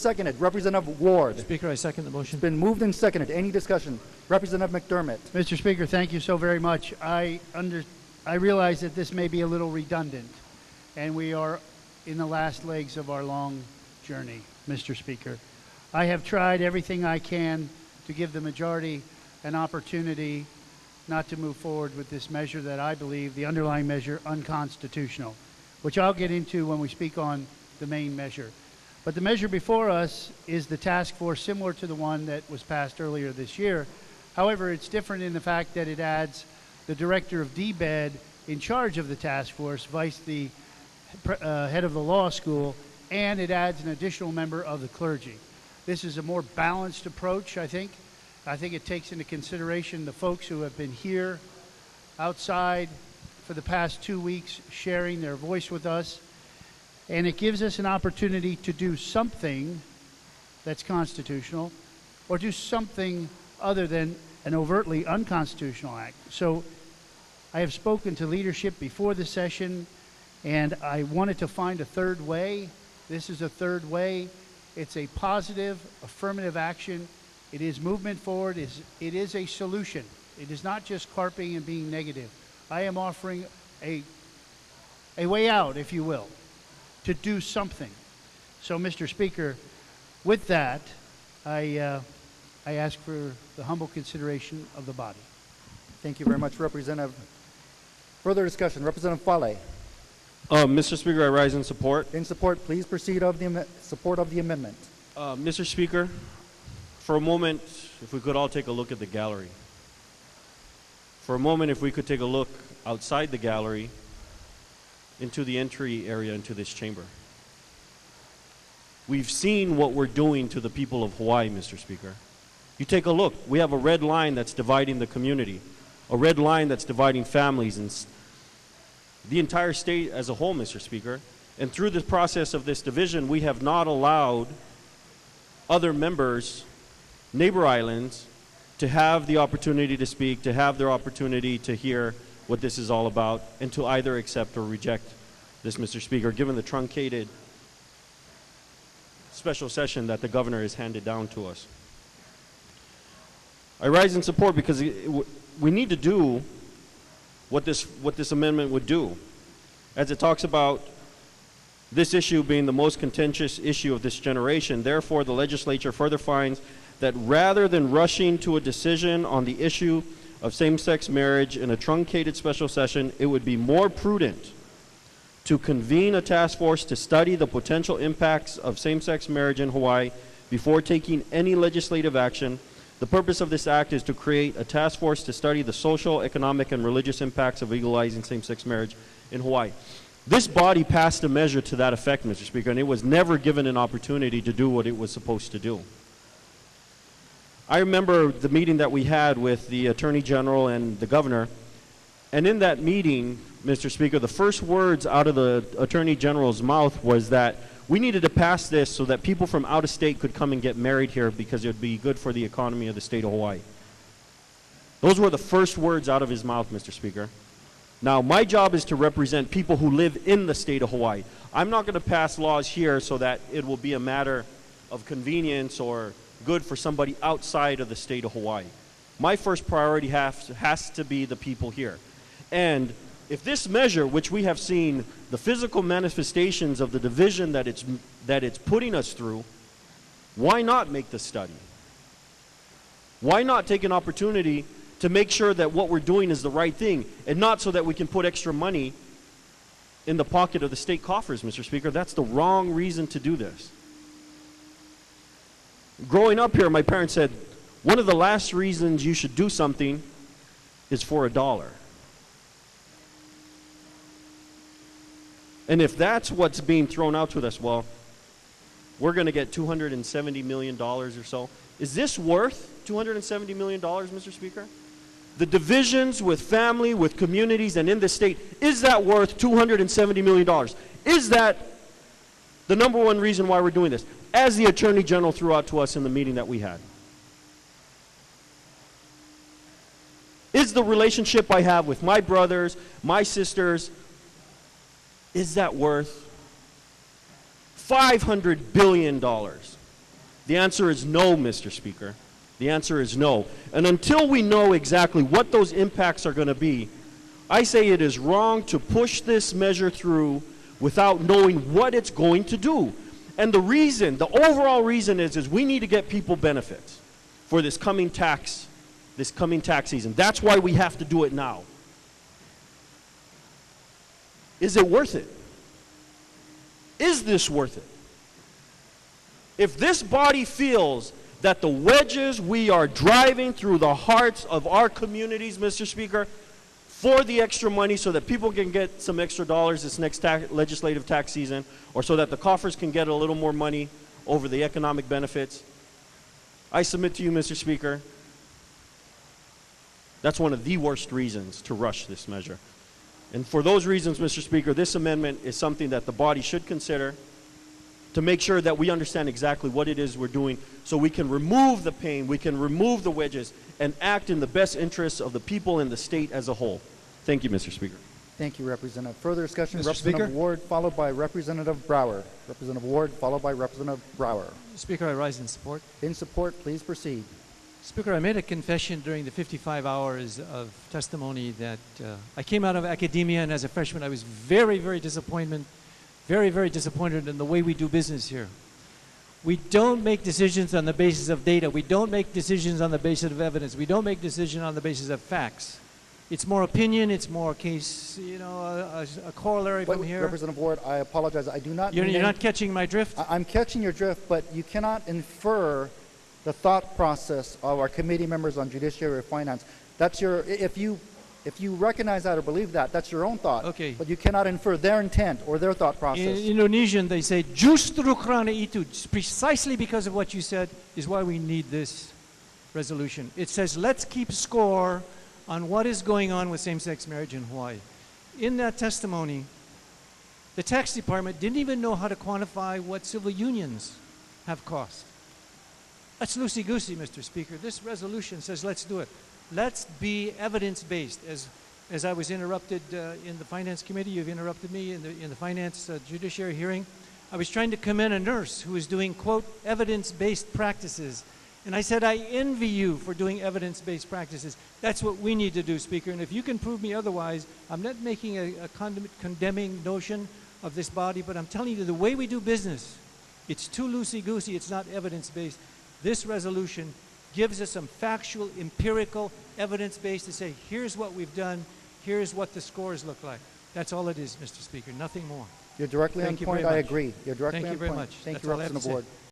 seconded. Representative Ward. Speaker, I second the motion. It's been moved and seconded. Any discussion? Representative McDermott. Mr. Speaker, thank you so very much. I realize that this may be a little redundant, and we are in the last legs of our long journey, Mr. Speaker. I have tried everything I can to give the majority an opportunity not to move forward with this measure that I believe, the underlying measure, unconstitutional, which I'll get into when we speak on the main measure. But the measure before us is the task force similar to the one that was passed earlier this year. However, it's different in the fact that it adds the director of DBED in charge of the task force, vice the head of the law school, and it adds an additional member of the clergy. This is a more balanced approach, I think. I think it takes into consideration the folks who have been here outside for the past 2 weeks sharing their voice with us. And it gives us an opportunity to do something that's constitutional or do something other than an overtly unconstitutional act. So I have spoken to leadership before the session, and I wanted to find a third way. This is a third way. It's a positive, affirmative action. It is movement forward. It is a solution. It is not just carping and being negative. I am offering a way out, if you will, to do something. So, Mr. Speaker, with that, I ask for the humble consideration of the body. Thank you very much, Representative. Further discussion. Representative Fale. Mr. Speaker, I rise in support. In support, please proceed of the support of the amendment. Mr. Speaker, for a moment, if we could all take a look at the gallery. For a moment, if we could take a look outside the gallery into the entry area into this chamber. We've seen what we're doing to the people of Hawaii, Mr. Speaker. You take a look. We have a red line that's dividing the community, a red line that's dividing families and the entire state as a whole, Mr. Speaker. And through the process of this division, we have not allowed other members, neighbor islands, to have the opportunity to speak, to have their opportunity to hear what this is all about, and to either accept or reject this, Mr. Speaker, given the truncated special session that the governor has handed down to us. I rise in support because we need to do what this amendment would do, as it talks about this issue being the most contentious issue of this generation. Therefore, the legislature further finds that rather than rushing to a decision on the issue of same-sex marriage in a truncated special session, it would be more prudent to convene a task force to study the potential impacts of same-sex marriage in Hawaii before taking any legislative action. The purpose of this act is to create a task force to study the social, economic, and religious impacts of legalizing same-sex marriage in Hawaii. This body passed a measure to that effect, Mr. Speaker, and it was never given an opportunity to do what it was supposed to do. I remember the meeting that we had with the Attorney General and the Governor, and in that meeting, Mr. Speaker, the first words out of the Attorney General's mouth was that we needed to pass this so that people from out of state could come and get married here because it would be good for the economy of the state of Hawaii. Those were the first words out of his mouth, Mr. Speaker. Now, my job is to represent people who live in the state of Hawaii. I'm not going to pass laws here so that it will be a matter of convenience or good for somebody outside of the state of Hawaii. My first priority has to be the people here. And if this measure, which we have seen the physical manifestations of the division that it's putting us through, why not make the study? Why not take an opportunity to make sure that what we're doing is the right thing, and not so that we can put extra money in the pocket of the state coffers, Mr. Speaker? That's the wrong reason to do this. Growing up here, my parents said, one of the last reasons you should do something is for $1. And if that's what's being thrown out to us, well, we're going to get $270 million or so. Is this worth $270 million, Mr. Speaker? The divisions with family, with communities, and in the state, is that worth $270 million? Is that the number one reason why we're doing this, as the Attorney General threw out to us in the meeting that we had? Is the relationship I have with my brothers, my sisters, is that worth $500 billion? The answer is no, Mr. Speaker. The answer is no. And until we know exactly what those impacts are going to be, I say it is wrong to push this measure through without knowing what it's going to do. And the reason, the overall reason is we need to get people benefits for this coming tax season. That's why we have to do it now. Is it worth it? Is this worth it? If this body feels that the wedges we are driving through the hearts of our communities, Mr. Speaker, for the extra money so that people can get some extra dollars this next legislative tax season, or so that the coffers can get a little more money over the economic benefits, I submit to you, Mr. Speaker, that's one of the worst reasons to rush this measure. And for those reasons, Mr. Speaker, this amendment is something that the body should consider to make sure that we understand exactly what it is we're doing so we can remove the pain, we can remove the wedges, and act in the best interests of the people and the state as a whole. Thank you, Mr. Speaker. Thank you, Representative. Further discussion, Mr. Representative Speaker? Ward, followed by Representative Brower. Representative Ward, followed by Representative Brower. Speaker, I rise in support. In support, please proceed. Speaker, I made a confession during the 55 hours of testimony that I came out of academia, and as a freshman, I was very, very disappointed in the way we do business here. We don't make decisions on the basis of data. We don't make decisions on the basis of evidence. We don't make decisions on the basis of facts. It's more opinion. It's more case, you know, a corollary from here. Representative Ward, I apologize. I do not You're mean not catching my drift? I'm catching your drift, but you cannot infer the thought process of our committee members on judiciary or finance. That's your, if you recognize that or believe that, that's your own thought. Okay. But you cannot infer their intent or their thought process. In Indonesian, they say, justru karena itu, precisely because of what you said, is why we need this resolution. It says, let's keep score on what is going on with same-sex marriage in Hawaii. In that testimony, the tax department didn't even know how to quantify what civil unions have cost. That's loosey-goosey, Mr. Speaker. This resolution says let's do it. Let's be evidence-based. As I was interrupted in the Finance Committee, you've interrupted me in the Finance Judiciary hearing. I was trying to commend a nurse who was doing, quote, evidence-based practices. And I said, I envy you for doing evidence-based practices. That's what we need to do, Speaker. And if you can prove me otherwise, I'm not making a condemning notion of this body, but I'm telling you the way we do business, it's too loosey-goosey. It's not evidence-based. This resolution gives us some factual, empirical, evidence-based to say, here's what we've done, here's what the scores look like. That's all it is, Mr. Speaker, nothing more. You're directly on Thank you point. very I much. agree. You're directly Thank on you very point. much. Thank That's you, all I have to Representative say. Ward.